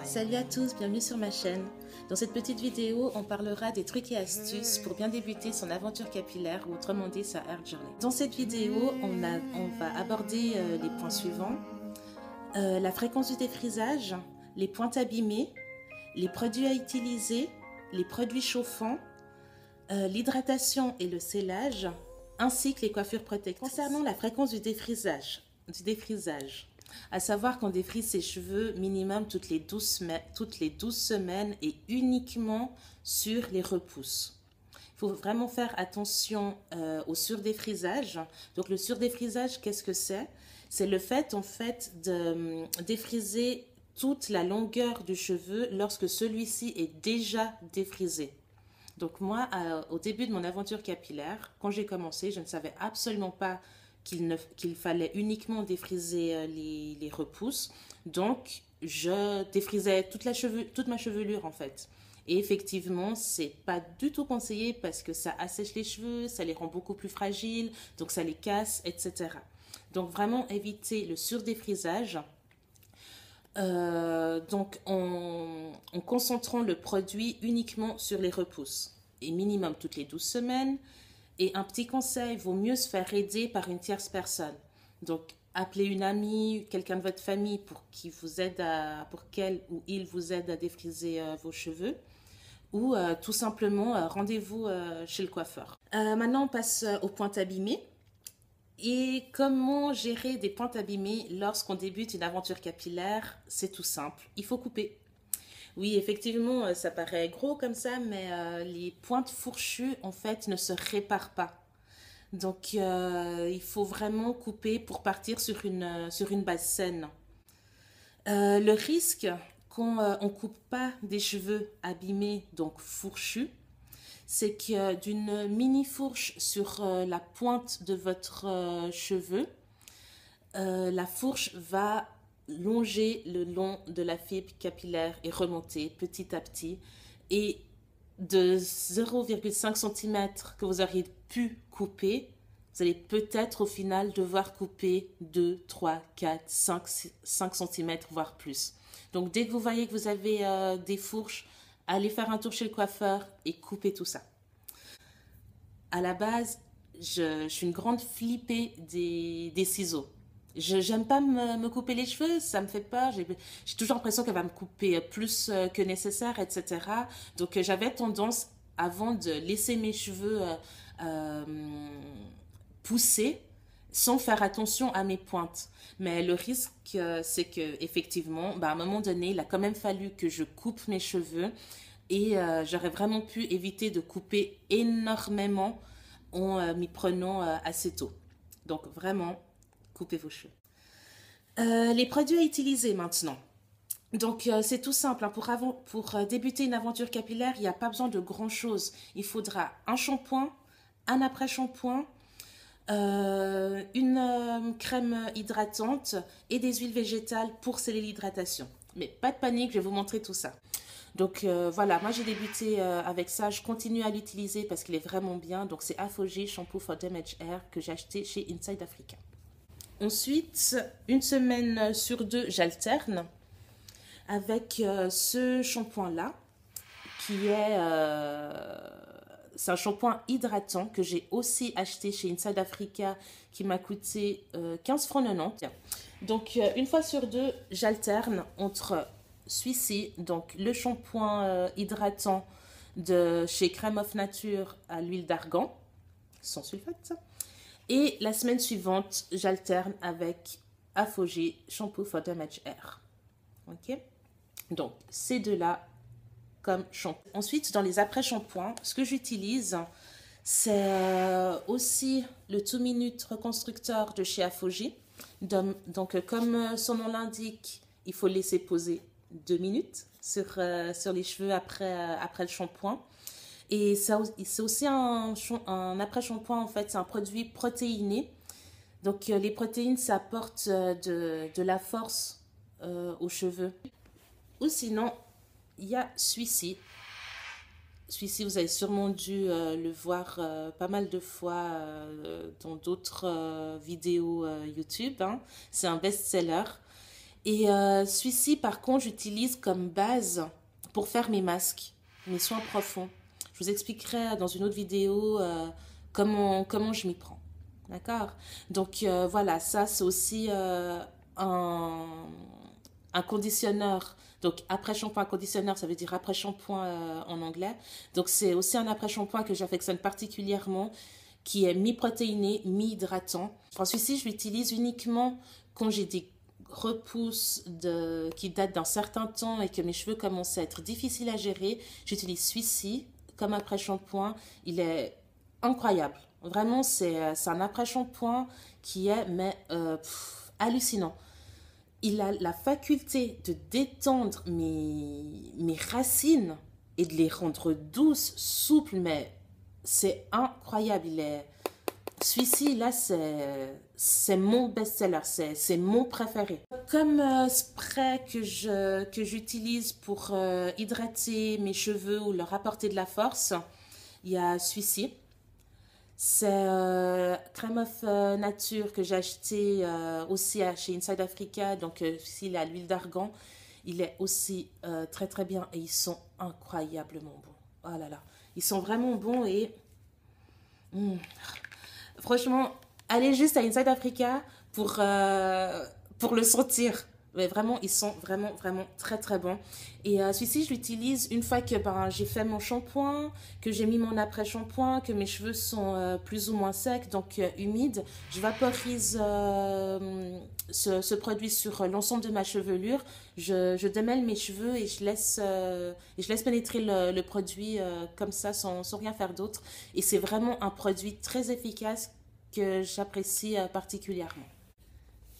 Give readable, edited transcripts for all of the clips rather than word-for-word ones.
Salut à tous, bienvenue sur ma chaîne. Dans cette petite vidéo, on parlera des trucs et astuces pour bien débuter son aventure capillaire ou autrement dit sa hair journey. Dans cette vidéo, on va aborder les points suivants. La fréquence du défrisage, les pointes abîmées, les produits à utiliser, les produits chauffants, l'hydratation et le scellage, ainsi que les coiffures protectrices. Concernant la fréquence du défrisage, à savoir qu'on défrise ses cheveux minimum toutes les 12 semaines et uniquement sur les repousses. Il faut vraiment faire attention au surdéfrisage. Donc le surdéfrisage, qu'est-ce que c'est? C'est le fait en fait de défriser toute la longueur du cheveu lorsque celui-ci est déjà défrisé. Donc moi, au début de mon aventure capillaire, quand j'ai commencé, je ne savais absolument pas qu'il fallait uniquement défriser les repousses. Donc, je défrisais toute ma chevelure en fait. Et effectivement, c'est pas du tout conseillé parce que ça assèche les cheveux, ça les rend beaucoup plus fragiles, donc ça les casse, etc. Donc vraiment éviter le surdéfrisage. Donc en concentrant le produit uniquement sur les repousses et minimum toutes les 12 semaines. Et un petit conseil, il vaut mieux se faire aider par une tierce personne. Donc appelez une amie, quelqu'un de votre famille pour qu'elle ou il vous aide à défriser vos cheveux. Ou tout simplement rendez-vous chez le coiffeur. Maintenant on passe aux pointes abîmées. Et comment gérer des pointes abîmées lorsqu'on débute une aventure capillaire? C'est tout simple, il faut couper. Oui, effectivement, ça paraît gros comme ça, mais les pointes fourchues, en fait, ne se réparent pas. Donc, il faut vraiment couper pour partir sur une base saine. Le risque quand on ne coupe pas des cheveux abîmés, donc fourchus, c'est que d'une mini fourche sur la pointe de votre cheveu, la fourche va longer le long de la fibre capillaire et remonter petit à petit. Et de 0,5 cm que vous auriez pu couper, vous allez peut-être au final devoir couper 2, 3, 4, 5 cm, voire plus. Donc dès que vous voyez que vous avez des fourches, allez faire un tour chez le coiffeur et coupez tout ça. À la base, je suis une grande flippée des ciseaux. Je n'aime pas me couper les cheveux, ça me fait peur, j'ai toujours l'impression qu'elle va me couper plus que nécessaire, etc. Donc j'avais tendance, avant de laisser mes cheveux pousser, sans faire attention à mes pointes. Mais le risque, c'est que effectivement, à un moment donné, il a quand même fallu que je coupe mes cheveux et j'aurais vraiment pu éviter de couper énormément en m'y prenant assez tôt. Donc vraiment, coupez vos cheveux. Les produits à utiliser maintenant. Donc c'est tout simple, hein. Pour débuter une aventure capillaire, il n'y a pas besoin de grand chose. Il faudra un shampoing, un après-shampoing, une crème hydratante et des huiles végétales pour sceller l'hydratation. Mais pas de panique, je vais vous montrer tout ça. Donc voilà, moi j'ai débuté avec ça, je continue à l'utiliser parce qu'il est vraiment bien. Donc c'est Aphogee Shampoo for Damaged Hair que j'ai acheté chez Inside Africa. Ensuite, une semaine sur deux, j'alterne avec ce shampoing-là, qui est c'est un shampoing hydratant que j'ai aussi acheté chez Inside Africa, qui m'a coûté 15,90 francs. Donc, une fois sur deux, j'alterne entre celui-ci, donc le shampoing hydratant de chez Crème of Nature à l'huile d'argan, sans sulfate. Et la semaine suivante, j'alterne avec Aphogee Shampoo for Damaged Hair. Ok? Donc, ces deux-là comme shampoing. Ensuite, dans les après-shampoings, ce que j'utilise, c'est aussi le 2 Minute Reconstructeur de chez Aphogee. Donc, comme son nom l'indique, il faut laisser poser 2 minutes sur les cheveux après le shampoing. Et c'est aussi un après-shampoing, en fait, c'est un produit protéiné. Donc, les protéines, ça apporte de la force aux cheveux. Ou sinon, il y a celui-ci. Celui-ci, vous avez sûrement dû le voir pas mal de fois dans d'autres vidéos YouTube. Hein. C'est un best-seller. Et celui-ci, par contre, j'utilise comme base pour faire mes masques, mes soins profonds. Je vous expliquerai dans une autre vidéo comment je m'y prends. D'accord? Donc voilà, ça c'est aussi un conditionneur. Donc après-shampoing, conditionneur, ça veut dire après-shampoing en anglais. Donc c'est aussi un après-shampoing que j'affectionne particulièrement, qui est mi-protéiné, mi-hydratant. Enfin, celui-ci, je l'utilise uniquement quand j'ai des repousses qui datent d'un certain temps et que mes cheveux commencent à être difficiles à gérer. J'utilise celui-ci comme après-shampoing. Il est incroyable. Vraiment, c'est un après-shampoing qui est hallucinant. Il a la faculté de détendre mes racines et de les rendre douces, souples, mais c'est incroyable. Celui-ci, là, c'est mon best-seller, c'est mon préféré. Comme spray que j'utilise pour hydrater mes cheveux ou leur apporter de la force, il y a celui-ci. C'est Crème of Nature que j'ai acheté aussi chez Inside Africa. Donc, ici, il a l'huile d'argan. Il est aussi très très bien et ils sont incroyablement bons. Oh là là, ils sont vraiment bons et franchement, allez juste à Inside Africa pour le sentir. Mais vraiment, ils sont vraiment très très bons. Et celui-ci, je l'utilise une fois que j'ai fait mon shampoing, que j'ai mis mon après-shampoing, que mes cheveux sont plus ou moins secs, donc humides. Je vaporise ce produit sur l'ensemble de ma chevelure. Je démêle mes cheveux et je laisse pénétrer le produit comme ça, sans rien faire d'autre. Et c'est vraiment un produit très efficace que j'apprécie particulièrement.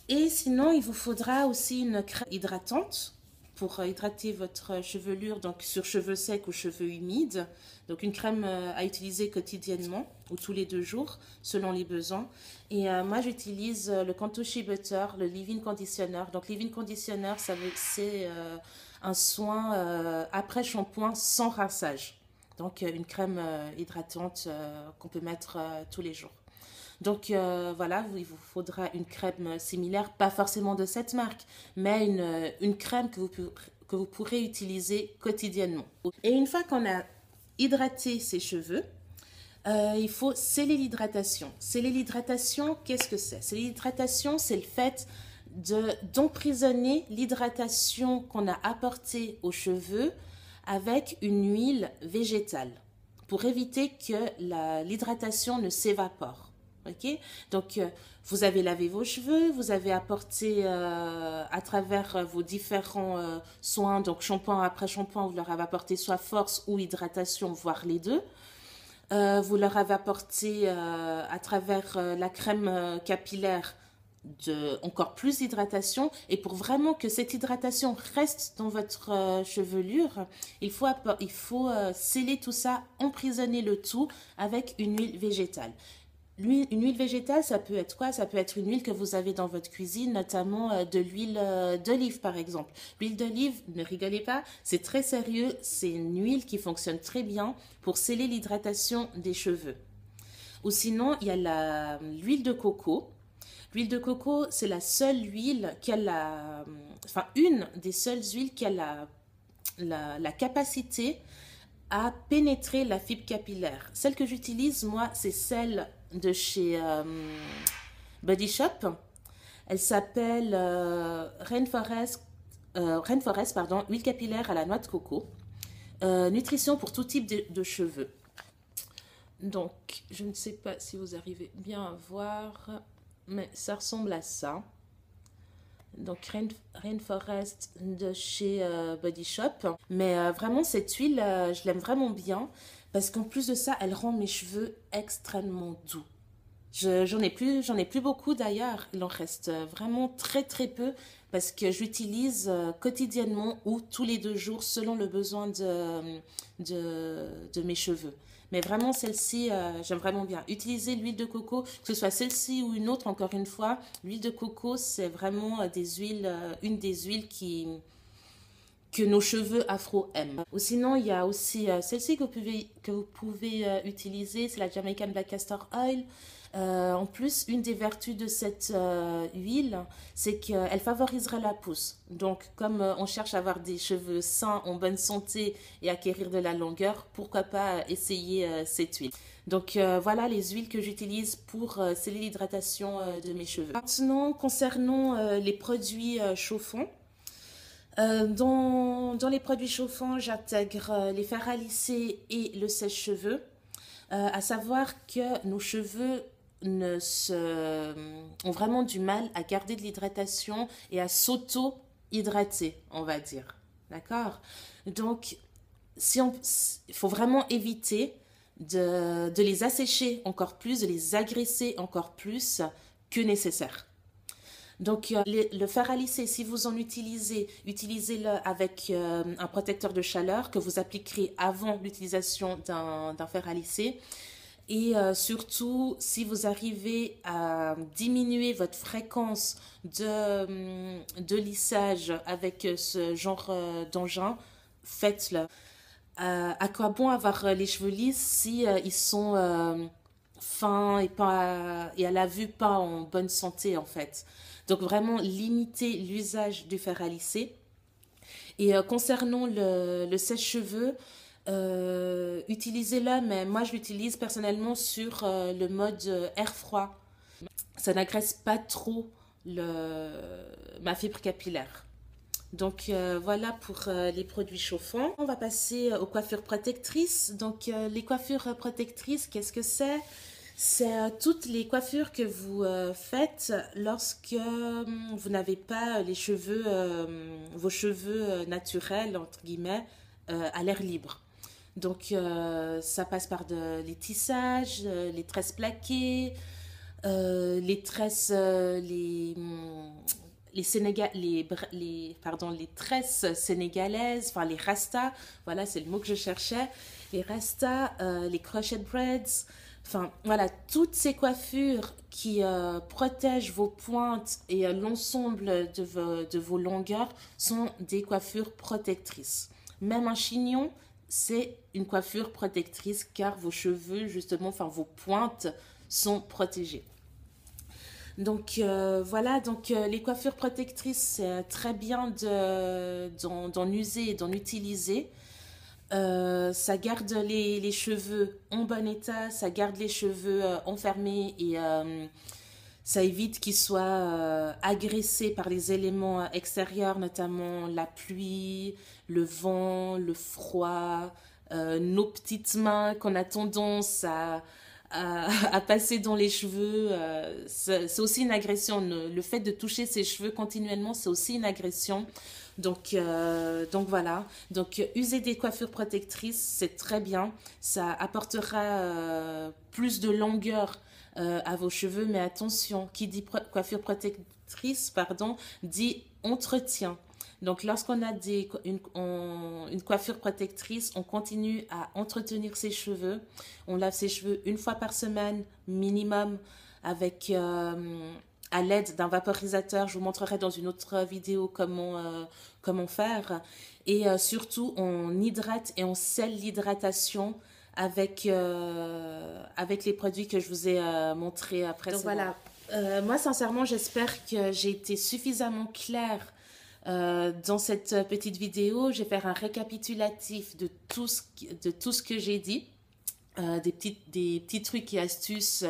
Et sinon, il vous faudra aussi une crème hydratante pour hydrater votre chevelure, donc sur cheveux secs ou cheveux humides. Donc une crème à utiliser quotidiennement ou tous les 2 jours, selon les besoins. Et moi, j'utilise le Cantu Shea Butter, le Leave-In Conditioner. Donc Leave-In Conditioner, c'est un soin après shampoing sans rinçage. Donc une crème hydratante qu'on peut mettre tous les jours. Donc voilà, il vous faudra une crème similaire, pas forcément de cette marque, mais une crème que vous pourrez utiliser quotidiennement. Et une fois qu'on a hydraté ses cheveux, il faut sceller l'hydratation. Sceller l'hydratation, qu'est-ce que c'est? Sceller l'hydratation, c'est le fait d'emprisonner l'hydratation qu'on a apportée aux cheveux avec une huile végétale pour éviter que l'hydratation ne s'évapore. Okay? Donc, vous avez lavé vos cheveux, vous avez apporté à travers vos différents soins, donc shampoing après shampoing, vous leur avez apporté soit force ou hydratation, voire les deux. Vous leur avez apporté à travers la crème capillaire encore plus d'hydratation. Et pour vraiment que cette hydratation reste dans votre chevelure, il faut sceller tout ça, emprisonner le tout avec une huile végétale. Une huile végétale, ça peut être quoi? Ça peut être une huile que vous avez dans votre cuisine, notamment de l'huile d'olive par exemple. L'huile d'olive, ne rigolez pas, c'est très sérieux, c'est une huile qui fonctionne très bien pour sceller l'hydratation des cheveux. Ou sinon, il y a l'huile de coco. L'huile de coco, c'est la seule huile qui a une des seules huiles qui a la capacité à pénétrer la fibre capillaire. Celle que j'utilise, moi, c'est celle de chez Body Shop. Elle s'appelle Rainforest, huile capillaire à la noix de coco. Nutrition pour tout type de cheveux. Donc, je ne sais pas si vous arrivez bien à voir, mais ça ressemble à ça. Donc Rainforest de chez Body Shop. Mais vraiment, cette huile, je l'aime vraiment bien parce qu'en plus de ça, elle rend mes cheveux extrêmement doux. J'en ai plus beaucoup d'ailleurs. Il en reste vraiment très très peu parce que j'utilise quotidiennement ou tous les 2 jours selon le besoin de mes cheveux. Mais vraiment, celle-ci, j'aime vraiment bien. Utiliser l'huile de coco, que ce soit celle-ci ou une autre, encore une fois, l'huile de coco, c'est vraiment une des huiles que nos cheveux afro aiment. Ou sinon, il y a aussi celle-ci que vous pouvez utiliser, c'est la Jamaican Black Castor Oil. En plus, une des vertus de cette huile, c'est qu'elle favorisera la pousse. Donc, comme on cherche à avoir des cheveux sains, en bonne santé et acquérir de la longueur, pourquoi pas essayer cette huile. Donc, voilà les huiles que j'utilise pour sceller l'hydratation de mes cheveux. Maintenant, concernant les produits chauffants, dans les produits chauffants, j'intègre les fers à lisser et le sèche-cheveux. À savoir que nos cheveux ont vraiment du mal à garder de l'hydratation et à s'auto-hydrater, on va dire. D'accord? Donc, il faut vraiment éviter de les assécher encore plus, de les agresser encore plus que nécessaire. Donc, le fer à lisser, si vous en utilisez, utilisez-le avec un protecteur de chaleur que vous appliquerez avant l'utilisation d'un fer à lisser. Et surtout, si vous arrivez à diminuer votre fréquence de lissage avec ce genre d'engin, faites-le. À quoi bon avoir les cheveux lisses si ils sont fins et à la vue pas en bonne santé en fait. Donc vraiment limiter l'usage du fer à lisser. Et concernant le sèche-cheveux, utilisez-le, mais moi je l'utilise personnellement sur le mode air froid. Ça n'agresse pas trop ma fibre capillaire. Donc voilà pour les produits chauffants. On va passer aux coiffures protectrices. Donc les coiffures protectrices, qu'est-ce que c'est? C'est toutes les coiffures que vous faites lorsque vous n'avez pas vos cheveux naturels, entre guillemets, à l'air libre. Donc ça passe par les tissages, les tresses plaquées, les tresses, les tresses sénégalaises, enfin les rastas, voilà, c'est le mot que je cherchais, les rastas, les crochet braids, enfin voilà, toutes ces coiffures qui protègent vos pointes et l'ensemble de vos longueurs sont des coiffures protectrices. Même un chignon, c'est une coiffure protectrice car vos cheveux, justement, enfin vos pointes sont protégées. Donc voilà, donc les coiffures protectrices, c'est très bien d'en user et d'en utiliser. Ça garde les cheveux en bon état, ça garde les cheveux enfermés et ça évite qu'ils soient agressés par les éléments extérieurs, notamment la pluie, le vent, le froid, nos petites mains qu'on a tendance à passer dans les cheveux. C'est aussi une agression. Le fait de toucher ses cheveux continuellement, c'est aussi une agression. Donc voilà. Donc user des coiffures protectrices, c'est très bien. Ça apportera plus de longueur à vos cheveux, mais attention, qui dit coiffure protectrice, pardon, dit entretien. Donc lorsqu'on a une coiffure protectrice, on continue à entretenir ses cheveux. On lave ses cheveux une fois par semaine minimum avec à l'aide d'un vaporisateur. Je vous montrerai dans une autre vidéo comment faire. Et surtout, on hydrate et on scelle l'hydratation avec les produits que je vous ai montrés précédemment. Donc voilà, moi sincèrement j'espère que j'ai été suffisamment claire dans cette petite vidéo. Je vais faire un récapitulatif de tout ce que j'ai dit, des petits trucs et astuces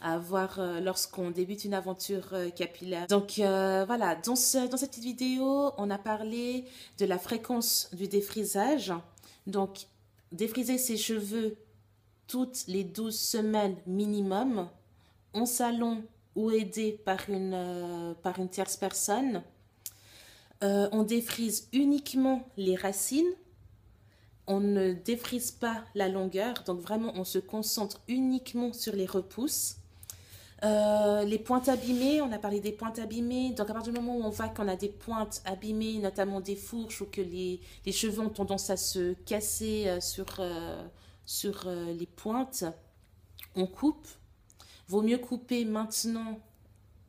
à avoir lorsqu'on débute une aventure capillaire. Donc voilà, dans cette petite vidéo, on a parlé de la fréquence du défrisage. Donc défriser ses cheveux toutes les 12 semaines minimum, en salon ou aidé par une tierce personne. On défrise uniquement les racines, on ne défrise pas la longueur, donc vraiment on se concentre uniquement sur les repousses. Les pointes abîmées, on a parlé des pointes abîmées, donc à partir du moment où on voit qu'on a des pointes abîmées, notamment des fourches ou que les cheveux ont tendance à se casser sur les pointes, on coupe. Vaut mieux couper maintenant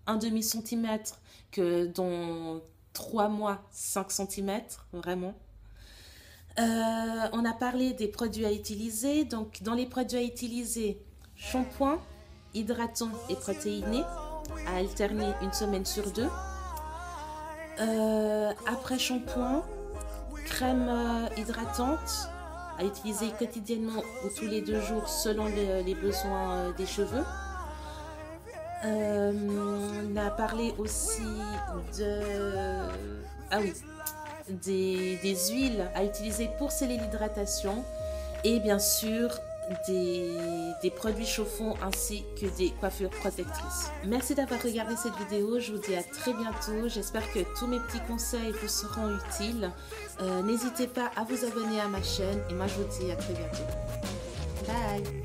un demi-centimètre que dans 3 mois, 5 cm, vraiment. On a parlé des produits à utiliser. Donc, dans les produits à utiliser, shampoing hydratant et protéiné à alterner une semaine sur 2. Après shampoing, crème hydratante à utiliser quotidiennement ou tous les 2 jours selon les besoins des cheveux. On a parlé aussi des huiles à utiliser pour sceller l'hydratation et bien sûr des produits chauffants ainsi que des coiffures protectrices. Merci d'avoir regardé cette vidéo, je vous dis à très bientôt. J'espère que tous mes petits conseils vous seront utiles. N'hésitez pas à vous abonner à ma chaîne et moi je vous dis à très bientôt. Bye!